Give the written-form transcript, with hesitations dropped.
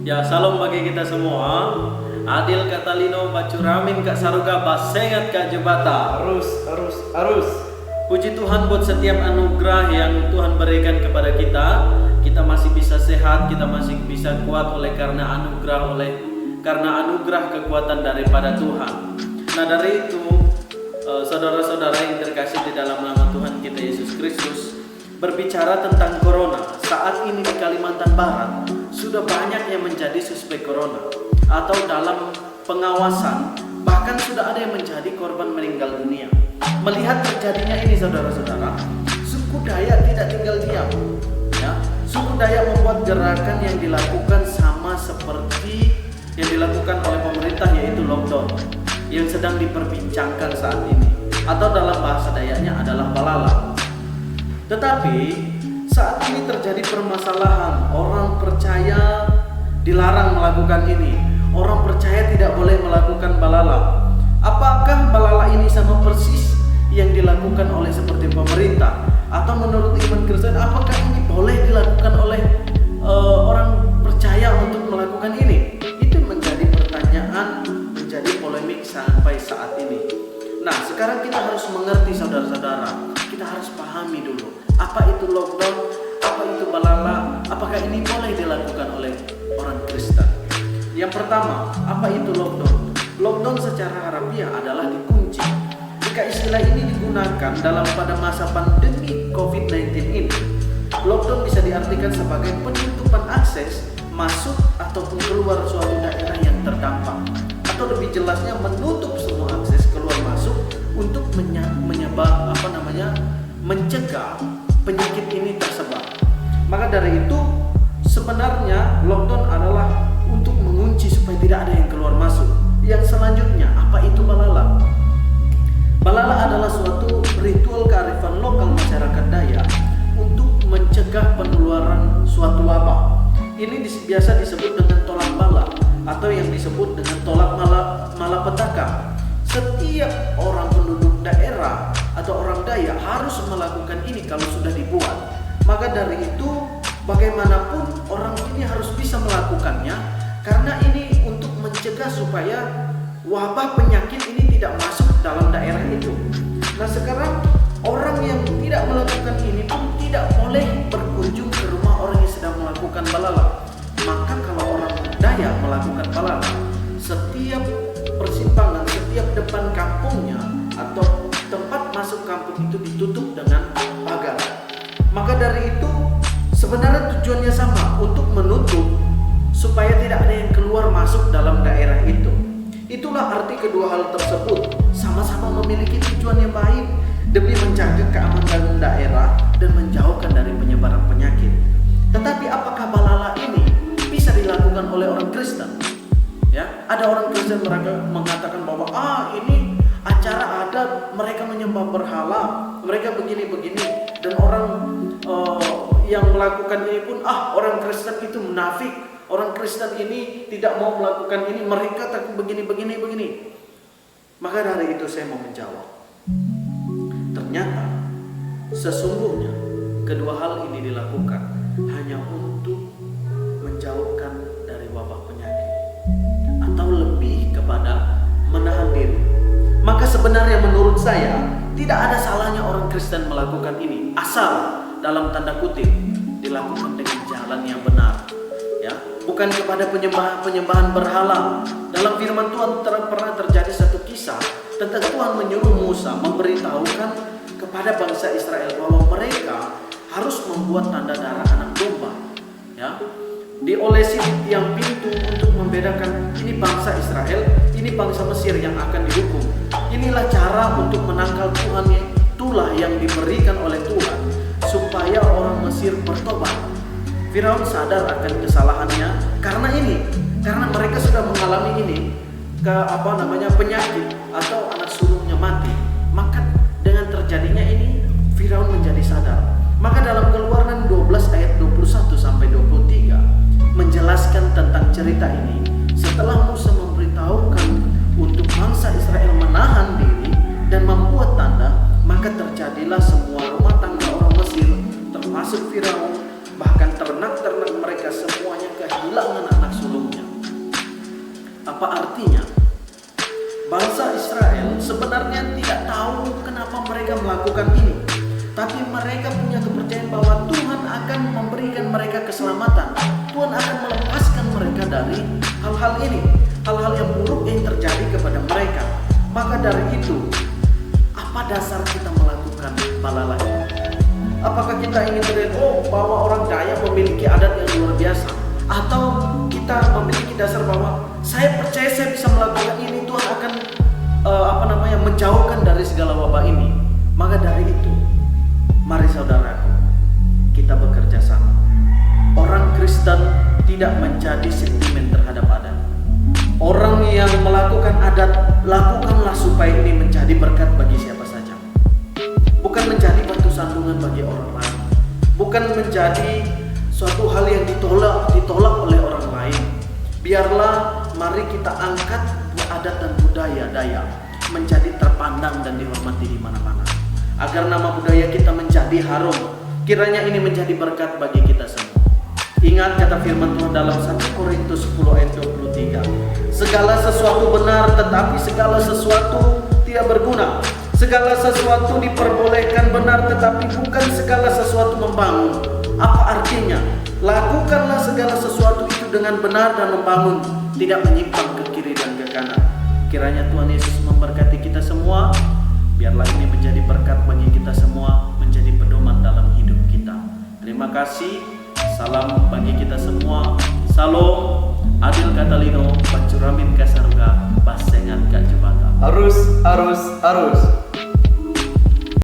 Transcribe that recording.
Ya, salam bagi kita semua. Adil Katalino Bacuramin Kak Saruga Basengat Kak Jebata. Arus. Puji Tuhan buat setiap anugerah yang Tuhan berikan kepada kita. Kita masih bisa sehat, kita masih bisa kuat karena anugerah kekuatan daripada Tuhan. Nah, dari itu saudara-saudara yang terkasih di dalam nama Tuhan kita Yesus Kristus, berbicara tentang corona. Saat ini di Kalimantan Barat sudah banyak yang menjadi suspek corona atau dalam pengawasan, bahkan sudah ada yang menjadi korban meninggal dunia. Melihat terjadinya ini saudara-saudara, suku Dayak tidak tinggal diam. Ya, suku Dayak membuat gerakan yang dilakukan sama seperti yang dilakukan oleh pemerintah, yaitu lockdown yang sedang diperbincangkan saat ini, atau dalam bahasa Dayaknya adalah balala. Tetapi saat ini terjadi permasalahan, orang percaya dilarang melakukan ini, orang percaya tidak boleh melakukan balala. Apakah balala ini sama persis yang dilakukan oleh seperti pemerintah? Atau menurut iman Kristen, apakah ini boleh dilakukan oleh orang percaya untuk melakukan ini? Itu menjadi pertanyaan, menjadi polemik sampai saat ini. Nah, sekarang kita harus mengerti saudara-saudara, kita harus pahami dulu, apa itu lockdown, apa itu balala, apakah ini boleh dilakukan oleh orang Kristen. Yang pertama, apa itu lockdown? Lockdown secara harafiah adalah dikunci. Jika istilah ini digunakan pada masa pandemi COVID-19 ini, lockdown bisa diartikan sebagai penutupan akses masuk ataupun keluar suatu daerah yang terdampak, atau lebih jelasnya menutup semua akses keluar masuk untuk mencegah penyakit ini tersebar. Maka dari itu sebenarnya lockdown adalah untuk mengunci supaya tidak ada yang keluar masuk. Yang selanjutnya, apa itu balala? Balala adalah suatu ritual kearifan lokal masyarakat Dayak untuk mencegah penularan suatu wabah. Ini biasa disebut dengan tolak bala atau yang disebut dengan tolak malapetaka. Setiap orang penduduk daerah atau orang Dayak harus melakukan ini kalau sudah dibuat. Maka dari itu bagaimanapun orang ini harus bisa melakukannya, karena ini untuk mencegah supaya wabah penyakit ini tidak masuk dalam daerah itu. Nah, sekarang orang yang tidak melakukan ini pun tidak boleh berkunjung ke rumah orang yang sedang melakukan balala. Maka kalau orang Dayak melakukan balala, setiap persimpangan, setiap depan kampungnya atau tempat masuk kampung itu ditutup dengan pagar. Maka dari itu sebenarnya tujuannya sama, untuk menutup supaya tidak ada yang keluar masuk dalam daerah itu. Itulah arti kedua hal tersebut, sama-sama memiliki tujuan yang baik demi menjaga keamanan daerah dan menjauhkan dari penyebaran penyakit. Tetapi apakah balala ini bisa dilakukan oleh orang Kristen? Ya, ada orang Kristen mereka mengatakan bahwa ini acara adat, mereka menyembah berhala, mereka begini-begini, dan orang yang melakukan ini pun orang Kristen itu munafik, orang Kristen ini tidak mau melakukan ini, mereka takut begini. Maka dari itu saya mau menjawab, ternyata sesungguhnya kedua hal ini dilakukan hanya untuk menjauhkan dari wabah penyakit, atau lebih kepada menahan diri. Maka sebenarnya menurut saya tidak ada salahnya orang Kristen melakukan ini, asal dalam tanda kutip dilakukan dengan jalan yang benar, ya, bukan kepada penyembahan berhala. Dalam firman Tuhan pernah terjadi satu kisah tentang Tuhan menyuruh Musa memberitahukan kepada bangsa Israel bahwa mereka harus membuat tanda darah anak domba, ya, diolesi di tiang pintu untuk membedakan ini bangsa Israel, ini bangsa Mesir yang akan dihukum. Inilah cara untuk menangkal Tuhan, itulah yang diberikan oleh Tuhan supaya orang Mesir bertobat. Firaun sadar akan kesalahannya karena mereka sudah mengalami ini penyakit atau anak sulungnya mati. Maka dengan terjadinya ini Firaun menjadi sadar. Maka dalam Keluaran 12 ayat 21 sampai 23 menjelaskan tentang cerita ini. Setelah Musa memberitahukan untuk bangsa Israel menahan diri dan membuat tanda, maka terjadilah semua rumah tangga orang Mesir, termasuk Firaun, bahkan ternak-ternak mereka semuanya artinya bangsa Israel sebenarnya tidak tahu kenapa mereka melakukan ini. Tapi mereka punya kepercayaan bahwa Tuhan akan memberikan mereka keselamatan. Tuhan akan melepaskan mereka dari hal-hal ini, hal-hal yang buruk yang terjadi kepada mereka. Maka dari itu, apa dasar kita melakukan bala ini? Apakah kita ingin melihat, bahwa orang Dayak memiliki adat yang luar biasa? Atau kita memiliki dasar bahwa saya percaya saya bisa melakukan ini, Tuhan akan menjauhkan dari segala wabah ini. Maka dari itu, mari saudaraku, kita bekerja sama. Orang Kristen tidak menjadi sentimen terhadap adat. Orang yang melakukan adat, lakukanlah supaya ini menjadi berkat bagi siapa saja. Bukan menjadi batu sandungan bagi orang lain. Bukan menjadi suatu hal yang ditolak oleh orang lain. Biarlah mari kita angkat adat dan budaya Dayak menjadi terpandang dan dihormati di mana-mana. Agar nama budaya kita menjadi harum. Kiranya ini menjadi berkat bagi kita semua. Ingat kata firman Tuhan dalam 1 Korintus 10 ayat 23. Segala sesuatu benar, tetapi segala sesuatu tidak berguna. Segala sesuatu diperbolehkan benar, tetapi bukan segala sesuatu membangun. Apa artinya? Lakukanlah segala sesuatu itu dengan benar dan membangun, tidak menyimpang ke kiri dan ke kanan. Kiranya Tuhan Yesus memberkati kita semua. Biarlah ini menjadi berkat bagi kita semua, menjadi pedoman dalam hidup kita. Terima kasih. Salam bagi kita semua. Salam. Adil Katalino, Pancuramin Kasaruga, Basengat Kak Jebata. Arus.